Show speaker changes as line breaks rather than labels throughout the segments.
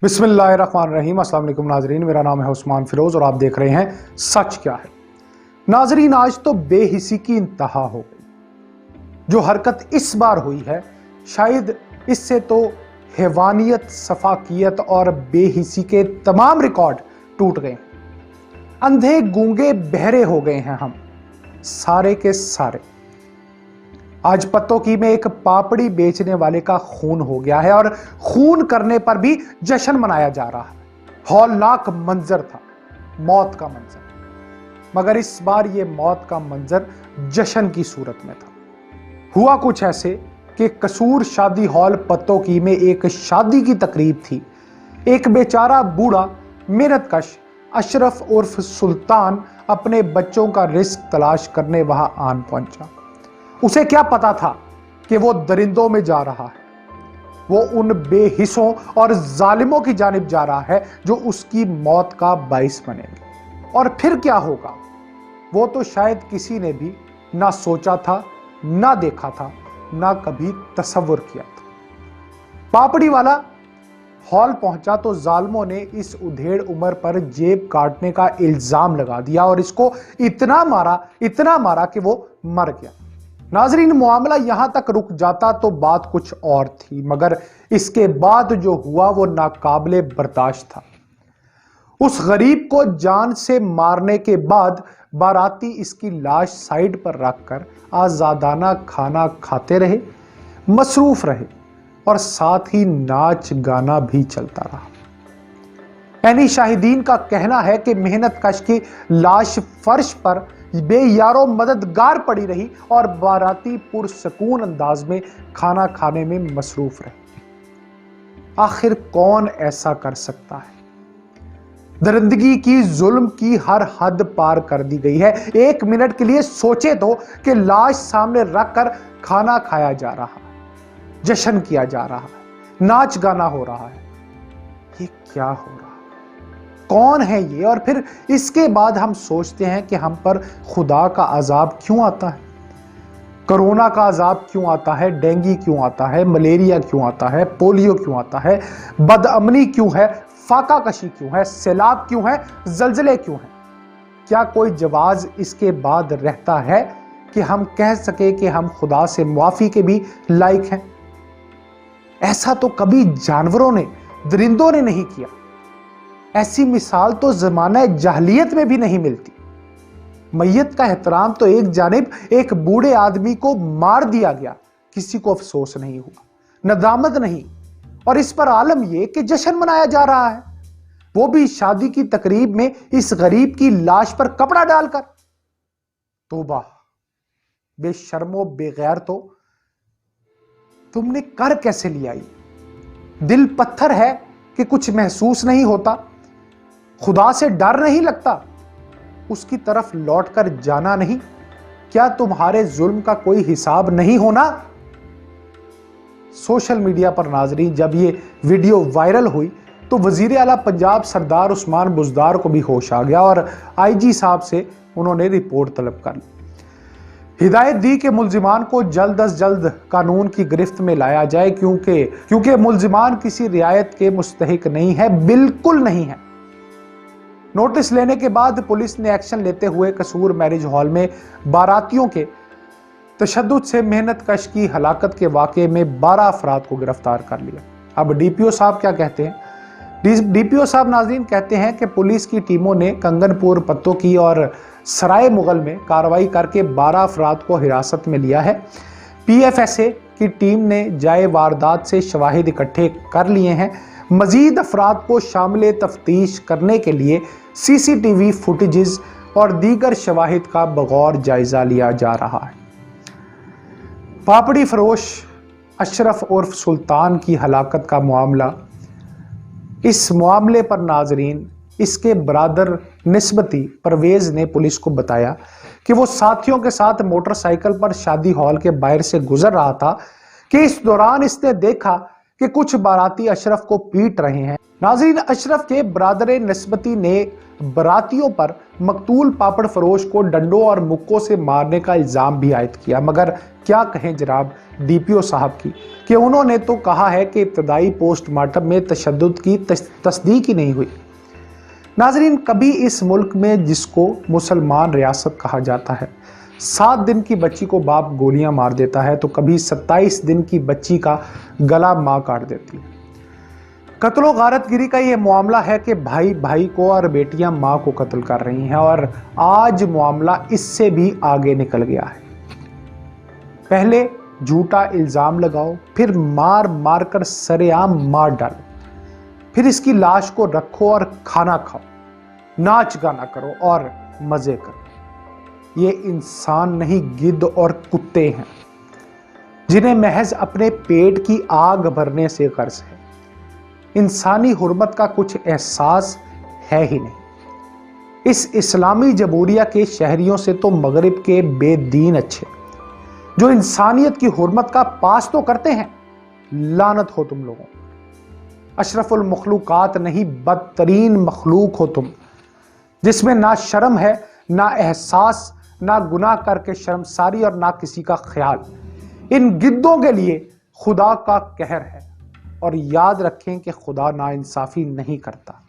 बिस्मिल्लाहिर्रहमानिर्रहीम। अस्सलाम वालेकुम नाजरीन, मेरा नाम है उस्मान फिरोज और आप देख रहे हैं सच क्या है। नाजरीन, आज तो बेहिसी की इंतहा हो गई। जो हरकत इस बार हुई है, शायद इससे तो हैवानियत, सफाकियत और बेहिसी के तमाम रिकॉर्ड टूट गए। अंधे गूंगे बहरे हो गए हैं हम सारे के सारे। आज पत्तोकी में एक पापड़ी बेचने वाले का खून हो गया है और खून करने पर भी जश्न मनाया जा रहा है। हौलनाक मंजर था, मौत का मंजर, मगर इस बार यह मौत का मंजर जश्न की सूरत में था। हुआ कुछ ऐसे कि कसूर शादी हॉल पत्तोकी में एक शादी की तकरीब थी। एक बेचारा बूढ़ा मेहनतकश अशरफ उर्फ सुल्तान अपने बच्चों का रिस्क तलाश करने वहां आन पहुंचा। उसे क्या पता था कि वो दरिंदों में जा रहा है, वो उन बेहिस्सों और जालिमों की जानिब जा रहा है जो उसकी मौत का बाइस बनेंगे। और फिर क्या होगा, वो तो शायद किसी ने भी ना सोचा था, ना देखा था, ना कभी तसव्वुर किया था। पापड़ी वाला हॉल पहुंचा तो जालिमों ने इस उधेड़ उम्र पर जेब काटने का इल्जाम लगा दिया और इसको इतना मारा कि वो मर गया। नाजरीन, मामला यहां तक रुक जाता तो बात कुछ और थी, मगर इसके बाद जो हुआ वो नाकाबिले बर्दाश्त था। उस गरीब को जान से मारने के बाद बाराती इसकी लाश साइड पर रखकर आजादाना खाना खाते रहे, मसरूफ रहे और साथ ही नाच गाना भी चलता रहा। यानी शाहिदीन का कहना है कि मेहनत कश की लाश फर्श पर बेयारो मददगार पड़ी रही और बाराती पुरसकून अंदाज में खाना खाने में मसरूफ रहे। आखिर कौन ऐसा कर सकता है? दरिंदगी की, जुल्म की हर हद पार कर दी गई है। एक मिनट के लिए सोचे तो कि लाश सामने रखकर खाना खाया जा रहा है, जश्न किया जा रहा है, नाच गाना हो रहा है। ये क्या हो रहा है? कौन है ये? और फिर इसके बाद हम सोचते हैं कि हम पर खुदा का अजाब क्यों आता है, कोरोना का अजाब क्यों आता है, डेंगू क्यों आता है, मलेरिया क्यों आता है, पोलियो क्यों आता है, बदअमनी क्यों है, फाका कशी क्यों है, सैलाब क्यों है, जलजले क्यों है? क्या कोई जवाब इसके बाद रहता है कि हम कह सके कि हम खुदा से मुआफी के भी लायक हैं? ऐसा तो कभी जानवरों ने, दरिंदों ने नहीं किया। ऐसी मिसाल तो जमाना जाहलियत में भी नहीं मिलती। मैयत का एहतराम तो एक जानिब एक बूढ़े आदमी को मार दिया गया, किसी को अफसोस नहीं हुआ, नदामत नहीं, और इस पर आलम यह कि जश्न मनाया जा रहा है, वो भी शादी की तकरीब में इस गरीब की लाश पर कपड़ा डालकर। तौबा, बेशर्मो बेगैर, तो तुमने कर कैसे लिया? दिल पत्थर है कि कुछ महसूस नहीं होता, खुदा से डर नहीं लगता, उसकी तरफ लौटकर जाना नहीं? क्या तुम्हारे जुल्म का कोई हिसाब नहीं होना? सोशल मीडिया पर नाजरीन जब ये वीडियो वायरल हुई तो वजीर आला पंजाब सरदार उस्मान बुज़दार को भी होश आ गया और आईजी साहब से उन्होंने रिपोर्ट तलब कर ली। हिदायत दी कि मुल्जिमान को जल्द अज जल्द कानून की गिरफ्त में लाया जाए, क्योंकि मुल्जिमान किसी रियायत के मुस्तहिक नहीं है, बिल्कुल नहीं है। नोटिस लेने के बाद पुलिस ने एक्शन लेते हुए कसूर मैरिज हॉल में बारातियों के तशद्दुद से मेहनत कश की हलाकत के वाक़े में 12 अफराद को गिरफ्तार कर लिया। अब डीपीओ साहब क्या कहते हैं? डीपीओ साहब नाज़रीन कहते हैं कि पुलिस की टीमों ने कंगनपुर, पत्तोकी और सराय मुगल में कार्रवाई करके 12 अफराद को हिरासत में लिया है। पीएफएसए की टीम ने जाए वारदात से शवाहिद इकट्ठे कर लिए हैं। मजीद अफराद को शामिल तफ्तीश करने के लिए सीसीटीवी फुटेजेस और दीगर शवाहिद का बगौर जायजा लिया जा रहा है। पापड़ी फरोश अशरफ उर्फ सुल्तान की हलाकत का मामला, इस मामले पर नाजरीन इसके बरादर निस्बती परवेज ने पुलिस को बताया कि वो साथियों के साथ मोटरसाइकिल पर शादी हॉल के बाहर से गुजर रहा था कि इस दौरान इसने देखा कि कुछ बाराती अशरफ को पीट रहे हैं। नाजरीन, अशरफ के बरादर निस्बती ने बारातियों पर मकतूल पापड़ फरोश को डंडों और मुक्कों से मारने का इल्जाम भी आयद किया, मगर क्या कहें जनाब, DPO साहब की कि उन्होंने तो कहा है कि इब्तदाई पोस्टमार्टम में तशद्दुद की तस्दीक ही नहीं हुई। नाजरीन, कभी इस मुल्क में जिसको मुसलमान रियासत कहा जाता है 7 दिन की बच्ची को बाप गोलियां मार देता है, तो कभी 27 दिन की बच्ची का गला मां काट देती है। कत्लो गारतगिरी का ये मामला है कि भाई भाई को और बेटियां मां को कत्ल कर रही हैं, और आज मामला इससे भी आगे निकल गया है। पहले झूठा इल्जाम लगाओ, फिर मार मार कर सरेआम मार डालो, फिर इसकी लाश को रखो और खाना खाओ, नाच गाना करो और मजे करो। ये इंसान नहीं, गिद्ध और कुत्ते हैं जिन्हें महज अपने पेट की आग भरने से गर्ज है। इंसानी हुर्मत का कुछ एहसास है ही नहीं। इस इस्लामी जमहूरिया के शहरियों से तो मगरिब के बेदीन अच्छे, जो इंसानियत की हुर्मत का पास तो करते हैं। लानत हो तुम लोगों। अशरफुल मखलूकात नहीं, बदतरीन मखलूक हो तुम, जिसमें ना शर्म है, ना एहसास, ना गुनाह करके शर्मसारी और ना किसी का ख्याल। इन गिद्धों के लिए खुदा का कहर है, और याद रखें कि खुदा नाइंसाफी नहीं करता।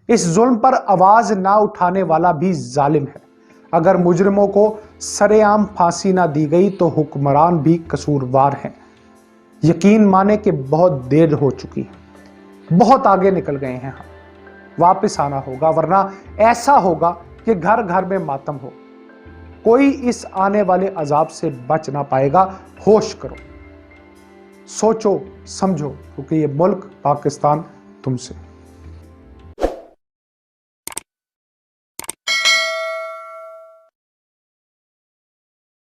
इस जुल्म पर आवाज ना उठाने वाला भी जालिम है। अगर मुजरिमों को सरेआम फांसी ना दी गई तो हुक्मरान भी कसूरवार हैं। यकीन माने कि बहुत देर हो चुकी है, बहुत आगे निकल गए हैं हम। वापस आना होगा, वरना ऐसा होगा कि घर घर में मातम हो। कोई इस आने वाले अजाब से बच ना पाएगा। होश करो, सोचो, समझो, क्योंकि ये मुल्क पाकिस्तान तुमसे